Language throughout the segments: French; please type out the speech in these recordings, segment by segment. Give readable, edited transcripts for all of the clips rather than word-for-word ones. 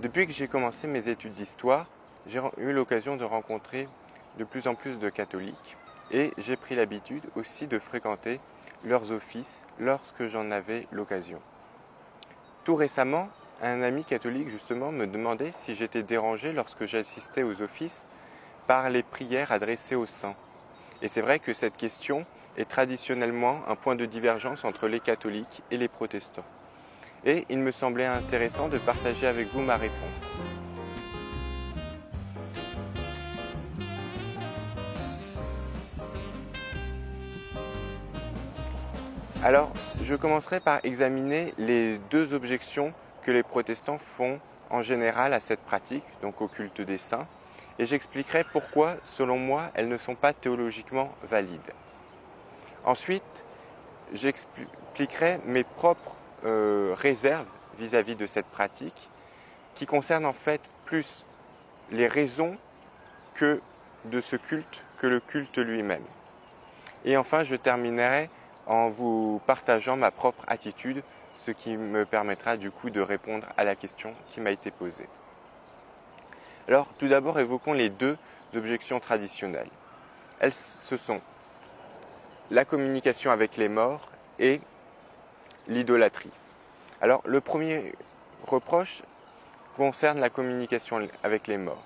Depuis que j'ai commencé mes études d'histoire, j'ai eu l'occasion de rencontrer de plus en plus de catholiques et j'ai pris l'habitude aussi de fréquenter leurs offices lorsque j'en avais l'occasion. Tout récemment, un ami catholique justement me demandait si j'étais dérangé lorsque j'assistais aux offices par les prières adressées aux saints. Et c'est vrai que cette question est traditionnellement un point de divergence entre les catholiques et les protestants. Et il me semblait intéressant de partager avec vous ma réponse. Alors, je commencerai par examiner les deux objections que les protestants font en général à cette pratique, donc au culte des saints, et j'expliquerai pourquoi, selon moi, elles ne sont pas théologiquement valides. Ensuite, j'expliquerai mes propres réserves vis-à-vis de cette pratique, qui concernent en fait plus les raisons que de ce culte, que le culte lui-même. Et enfin, je terminerai en vous partageant ma propre attitude, ce qui me permettra du coup de répondre à la question qui m'a été posée. Alors, tout d'abord, évoquons les deux objections traditionnelles. Ce sont la communication avec les morts et l'idolâtrie. Alors, le premier reproche concerne la communication avec les morts.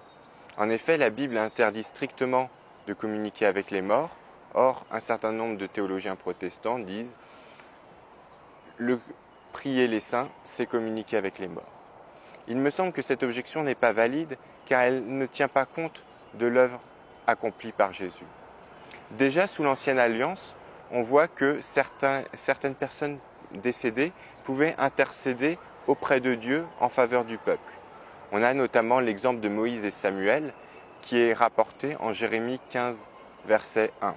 En effet, la Bible interdit strictement de communiquer avec les morts. Or, un certain nombre de théologiens protestants disent prier les saints, c'est communiquer avec les morts. Il me semble que cette objection n'est pas valide car elle ne tient pas compte de l'œuvre accomplie par Jésus. Déjà, sous l'Ancienne Alliance, on voit que certaines personnes décédées pouvaient intercéder auprès de Dieu en faveur du peuple. On a notamment l'exemple de Moïse et Samuel qui est rapporté en Jérémie 15, verset 1.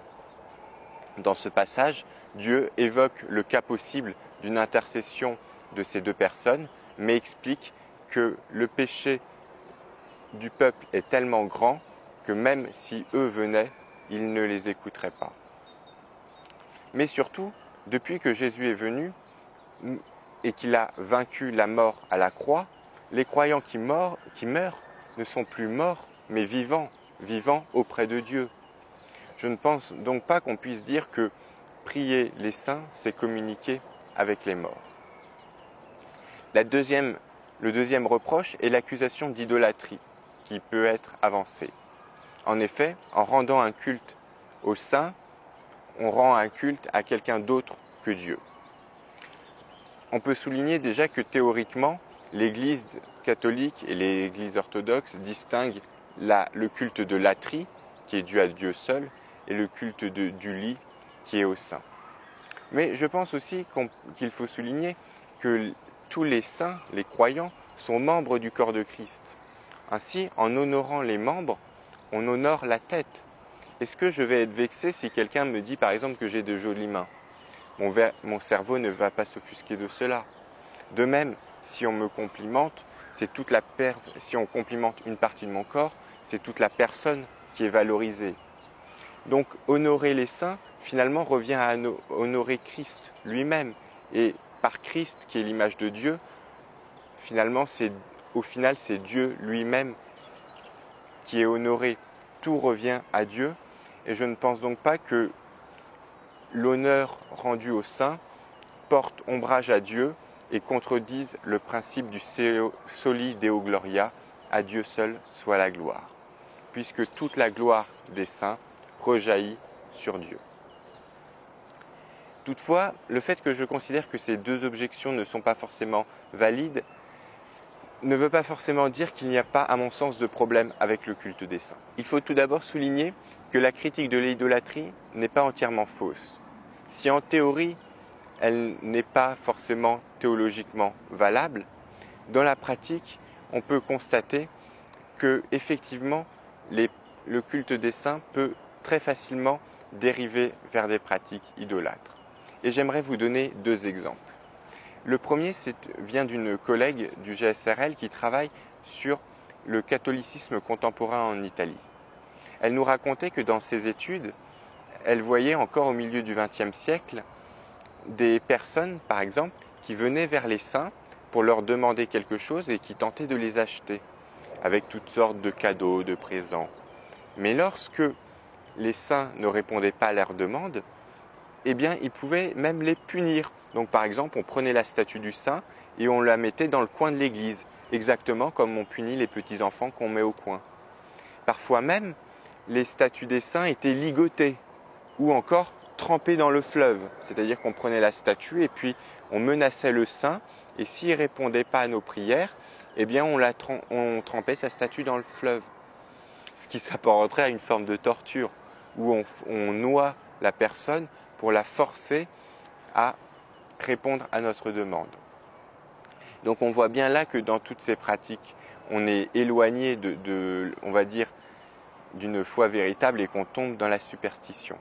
Dans ce passage, Dieu évoque le cas possible d'une intercession de ces deux personnes, mais explique que le péché du peuple est tellement grand que même si eux venaient, il ne les écouterait pas. Mais surtout, depuis que Jésus est venu et qu'il a vaincu la mort à la croix, les croyants qui meurent ne sont plus morts, mais vivants auprès de Dieu. Je ne pense donc pas qu'on puisse dire que prier les saints, c'est communiquer avec les morts. Le deuxième reproche est l'accusation d'idolâtrie qui peut être avancée. En effet, en rendant un culte aux saints, on rend un culte à quelqu'un d'autre que Dieu. On peut souligner déjà que théoriquement, l'Église catholique et l'Église orthodoxe distinguent le culte de latrie, qui est dû à Dieu seul, et le culte du lit, qui est aux saints. Mais je pense aussi qu'il faut souligner que tous les saints, les croyants, sont membres du corps de Christ. Ainsi, en honorant les membres, on honore la tête. Est-ce que je vais être vexé si quelqu'un me dit par exemple que j'ai de jolies mains ? Mon cerveau ne va pas s'offusquer de cela. De même, si on me complimente, si on complimente une partie de mon corps, c'est toute la personne qui est valorisée. Donc honorer les saints, finalement, revient à honorer Christ lui-même. Et par Christ, qui est l'image de Dieu, au final, c'est Dieu lui-même qui est honoré. Tout revient à Dieu. Et je ne pense donc pas que l'honneur rendu aux saints porte ombrage à Dieu et contredise le principe du soli Deo Gloria, à Dieu seul soit la gloire, puisque toute la gloire des saints rejaillit sur Dieu. Toutefois, le fait que je considère que ces deux objections ne sont pas forcément valides ne veut pas forcément dire qu'il n'y a pas, à mon sens, de problème avec le culte des saints. Il faut tout d'abord souligner que la critique de l'idolâtrie n'est pas entièrement fausse. Si en théorie, elle n'est pas forcément théologiquement valable, dans la pratique, on peut constater que, effectivement, le culte des saints peut très facilement dériver vers des pratiques idolâtres. Et j'aimerais vous donner deux exemples. Le premier vient d'une collègue du GSRL qui travaille sur le catholicisme contemporain en Italie. Elle nous racontait que dans ses études, elle voyait encore au milieu du XXe siècle des personnes, par exemple, qui venaient vers les saints pour leur demander quelque chose et qui tentaient de les acheter avec toutes sortes de cadeaux, de présents. Mais lorsque les saints ne répondaient pas à leurs demandes, eh bien, ils pouvaient même les punir. Donc, par exemple, on prenait la statue du saint et on la mettait dans le coin de l'église, exactement comme on punit les petits-enfants qu'on met au coin. Parfois même, les statues des saints étaient ligotées ou encore trempées dans le fleuve. C'est-à-dire qu'on prenait la statue et puis on menaçait le saint et s'il ne répondait pas à nos prières, eh bien on trempait sa statue dans le fleuve. Ce qui s'apparenterait à une forme de torture où on noie la personne pour la forcer à répondre à notre demande. Donc on voit bien là que dans toutes ces pratiques, on est éloigné on va dire, d'une foi véritable et qu'on tombe dans la superstition.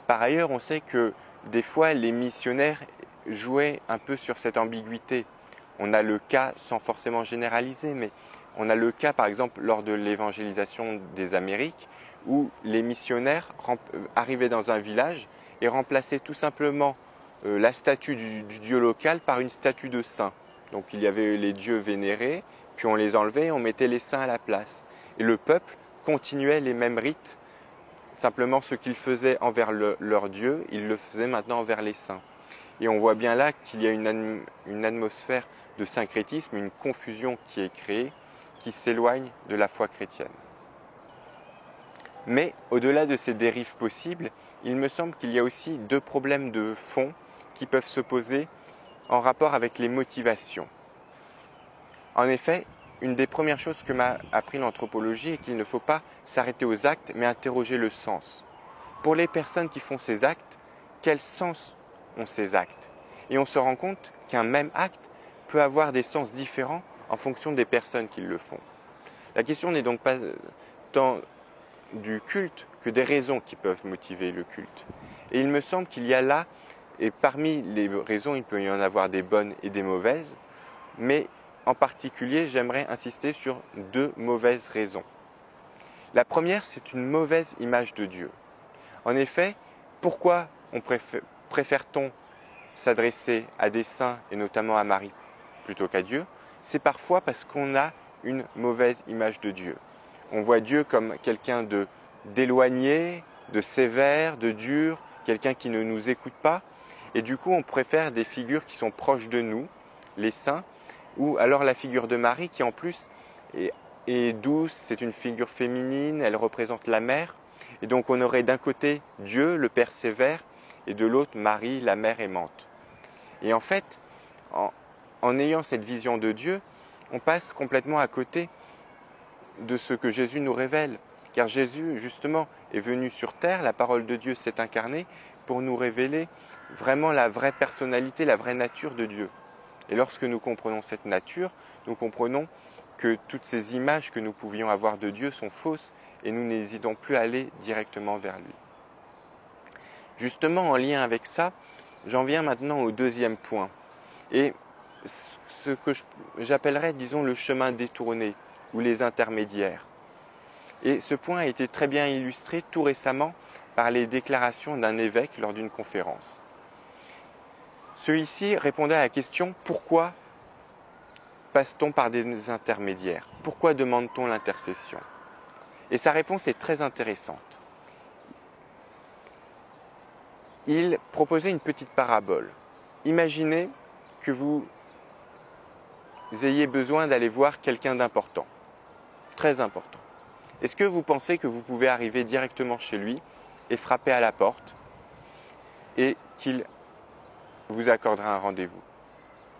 Par ailleurs, on sait que des fois, les missionnaires jouaient un peu sur cette ambiguïté. On a le cas, sans forcément généraliser, mais on a le cas, par exemple, lors de l'évangélisation des Amériques, où les missionnaires arrivaient dans un village et remplaçaient tout simplement la statue du dieu local par une statue de saint. Donc il y avait les dieux vénérés, puis on les enlevait et on mettait les saints à la place. Et le peuple continuait les mêmes rites, simplement ce qu'ils faisaient envers leur Dieu, ils le faisaient maintenant envers les saints. Et on voit bien là qu'il y a une atmosphère de syncrétisme, une confusion qui est créée, qui s'éloigne de la foi chrétienne. Mais au-delà de ces dérives possibles, il me semble qu'il y a aussi deux problèmes de fond qui peuvent se poser en rapport avec les motivations. En effet, une des premières choses que m'a appris l'anthropologie est qu'il ne faut pas s'arrêter aux actes, mais interroger le sens. Pour les personnes qui font ces actes, quel sens ont ces actes? Et on se rend compte qu'un même acte peut avoir des sens différents en fonction des personnes qui le font. La question n'est donc pas tant du culte que des raisons qui peuvent motiver le culte. Et il me semble qu'il y a là, et parmi les raisons, il peut y en avoir des bonnes et des mauvaises, mais en particulier, j'aimerais insister sur deux mauvaises raisons. La première, c'est une mauvaise image de Dieu. En effet, pourquoi préfère-t-on s'adresser à des saints, et notamment à Marie, plutôt qu'à Dieu? C'est parfois parce qu'on a une mauvaise image de Dieu. On voit Dieu comme quelqu'un d'éloigné, de sévère, de dur, quelqu'un qui ne nous écoute pas. Et du coup, on préfère des figures qui sont proches de nous, les saints, ou alors la figure de Marie qui en plus est douce, c'est une figure féminine, elle représente la mère. Et donc on aurait d'un côté Dieu, le Père sévère, et de l'autre Marie, la mère aimante. Et en fait, en ayant cette vision de Dieu, on passe complètement à côté de ce que Jésus nous révèle. Car Jésus, justement, est venu sur terre, la parole de Dieu s'est incarnée pour nous révéler vraiment la vraie personnalité, la vraie nature de Dieu. Et lorsque nous comprenons cette nature, nous comprenons que toutes ces images que nous pouvions avoir de Dieu sont fausses et nous n'hésitons plus à aller directement vers lui. Justement, en lien avec ça, j'en viens maintenant au deuxième point. Et ce que j'appellerais, disons, le chemin détourné ou les intermédiaires. Et ce point a été très bien illustré tout récemment par les déclarations d'un évêque lors d'une conférence. Celui-ci répondait à la question « Pourquoi passe-t-on par des intermédiaires? Pourquoi demande-t-on l'intercession ?» Et sa réponse est très intéressante. Il proposait une petite parabole. Imaginez que vous ayez besoin d'aller voir quelqu'un d'important, très important. Est-ce que vous pensez que vous pouvez arriver directement chez lui et frapper à la porte et qu'il vous accordera un rendez-vous?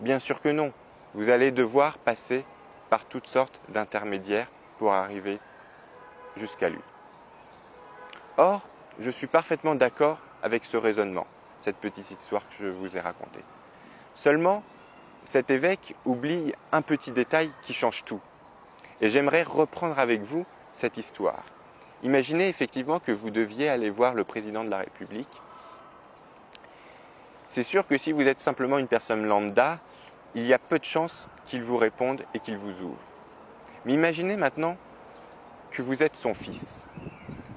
Bien sûr que non. Vous allez devoir passer par toutes sortes d'intermédiaires pour arriver jusqu'à lui. Or, je suis parfaitement d'accord avec ce raisonnement, cette petite histoire que je vous ai racontée. Seulement, cet évêque oublie un petit détail qui change tout. Et j'aimerais reprendre avec vous cette histoire. Imaginez effectivement que vous deviez aller voir le président de la République. C'est sûr que si vous êtes simplement une personne lambda, il y a peu de chances qu'il vous réponde et qu'il vous ouvre. Mais imaginez maintenant que vous êtes son fils.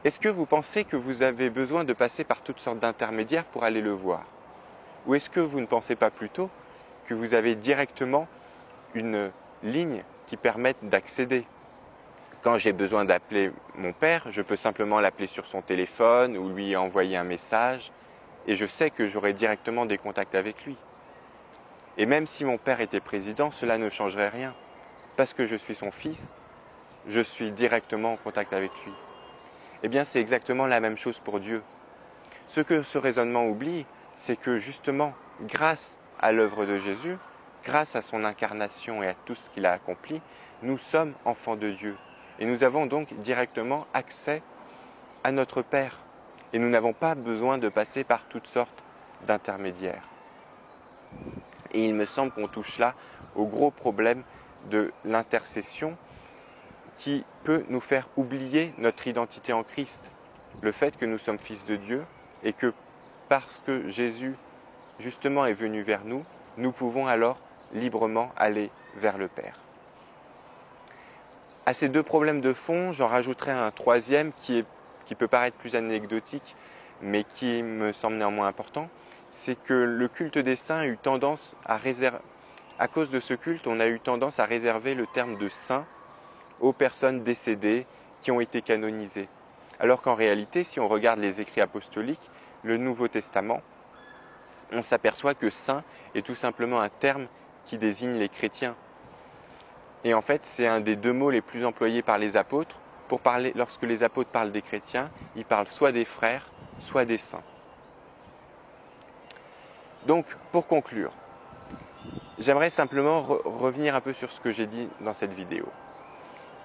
Est-ce que vous pensez que vous avez besoin de passer par toutes sortes d'intermédiaires pour aller le voir? Ou est-ce que vous ne pensez pas plutôt que vous avez directement une ligne qui permette d'accéder. Quand j'ai besoin d'appeler mon père, je peux simplement l'appeler sur son téléphone ou lui envoyer un message et je sais que j'aurai directement des contacts avec lui. Et même si mon père était président, cela ne changerait rien. Parce que je suis son fils, je suis directement en contact avec lui. Eh bien, c'est exactement la même chose pour Dieu. Ce que ce raisonnement oublie, c'est que justement, grâce à l'œuvre de Jésus, grâce à son incarnation et à tout ce qu'il a accompli, nous sommes enfants de Dieu. Et nous avons donc directement accès à notre Père. Et nous n'avons pas besoin de passer par toutes sortes d'intermédiaires. Et il me semble qu'on touche là au gros problème de l'intercession qui peut nous faire oublier notre identité en Christ. Le fait que nous sommes fils de Dieu et que parce que Jésus justement est venu vers nous, nous pouvons alors librement aller vers le Père. À ces deux problèmes de fond, j'en rajouterai un troisième qui peut paraître plus anecdotique, mais qui me semble néanmoins important, c'est que le culte des saints a eu tendance à cause de ce culte, on a eu tendance à réserver le terme de saint aux personnes décédées qui ont été canonisées. Alors qu'en réalité, si on regarde les écrits apostoliques, le Nouveau Testament, on s'aperçoit que saint est tout simplement un terme qui désigne les chrétiens. Et en fait, c'est un des deux mots les plus employés par les apôtres. Lorsque les apôtres parlent des chrétiens, ils parlent soit des frères, soit des saints. Donc, pour conclure, j'aimerais simplement revenir un peu sur ce que j'ai dit dans cette vidéo.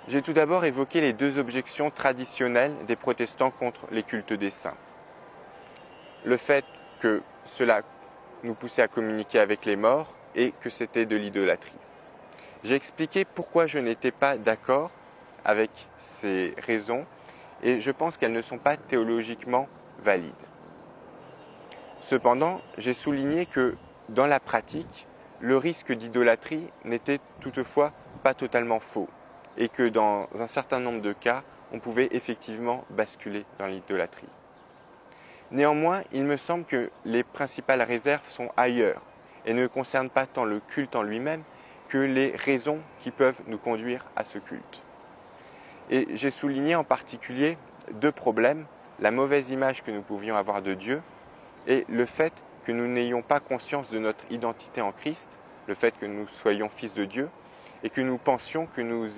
J'ai tout d'abord évoqué les deux objections traditionnelles des protestants contre les cultes des saints. Le fait que cela nous poussait à communiquer avec les morts et que c'était de l'idolâtrie. J'ai expliqué pourquoi je n'étais pas d'accord avec ces raisons et je pense qu'elles ne sont pas théologiquement valides. Cependant, j'ai souligné que dans la pratique, le risque d'idolâtrie n'était toutefois pas totalement faux et que dans un certain nombre de cas, on pouvait effectivement basculer dans l'idolâtrie. Néanmoins, il me semble que les principales réserves sont ailleurs et ne concernent pas tant le culte en lui-même que les raisons qui peuvent nous conduire à ce culte. Et j'ai souligné en particulier deux problèmes, la mauvaise image que nous pouvions avoir de Dieu et le fait que nous n'ayons pas conscience de notre identité en Christ, le fait que nous soyons fils de Dieu et que nous pensions que nous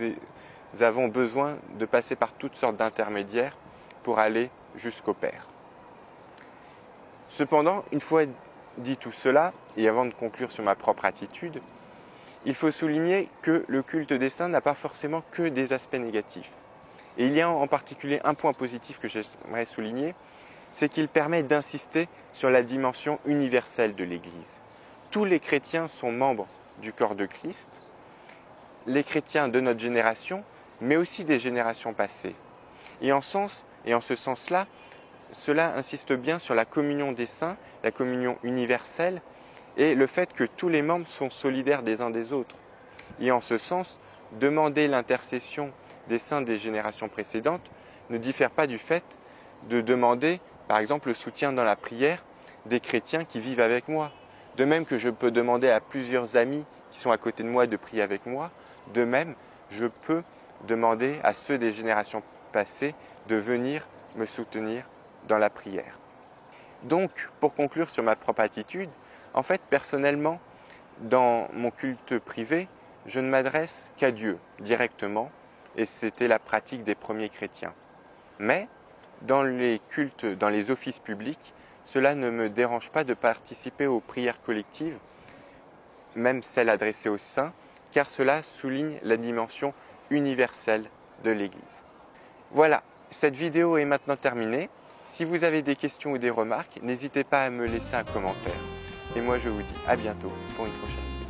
avons besoin de passer par toutes sortes d'intermédiaires pour aller jusqu'au Père. Cependant, une fois dit tout cela, et avant de conclure sur ma propre attitude, il faut souligner que le culte des saints n'a pas forcément que des aspects négatifs. Et il y a en particulier un point positif que j'aimerais souligner, c'est qu'il permet d'insister sur la dimension universelle de l'Église. Tous les chrétiens sont membres du corps de Christ, les chrétiens de notre génération, mais aussi des générations passées. Et en ce sens-là, cela insiste bien sur la communion des saints, la communion universelle, et le fait que tous les membres sont solidaires des uns des autres. Et en ce sens, demander l'intercession des saints des générations précédentes ne diffère pas du fait de demander, par exemple, le soutien dans la prière des chrétiens qui vivent avec moi. De même que je peux demander à plusieurs amis qui sont à côté de moi de prier avec moi, de même, je peux demander à ceux des générations passées de venir me soutenir dans la prière. Donc, pour conclure sur ma propre attitude, en fait, personnellement, dans mon culte privé, je ne m'adresse qu'à Dieu directement, et c'était la pratique des premiers chrétiens. Mais, dans les cultes, dans les offices publics, cela ne me dérange pas de participer aux prières collectives, même celles adressées aux saints, car cela souligne la dimension universelle de l'Église. Voilà, cette vidéo est maintenant terminée. Si vous avez des questions ou des remarques, n'hésitez pas à me laisser un commentaire. Et moi je vous dis à bientôt pour une prochaine vidéo.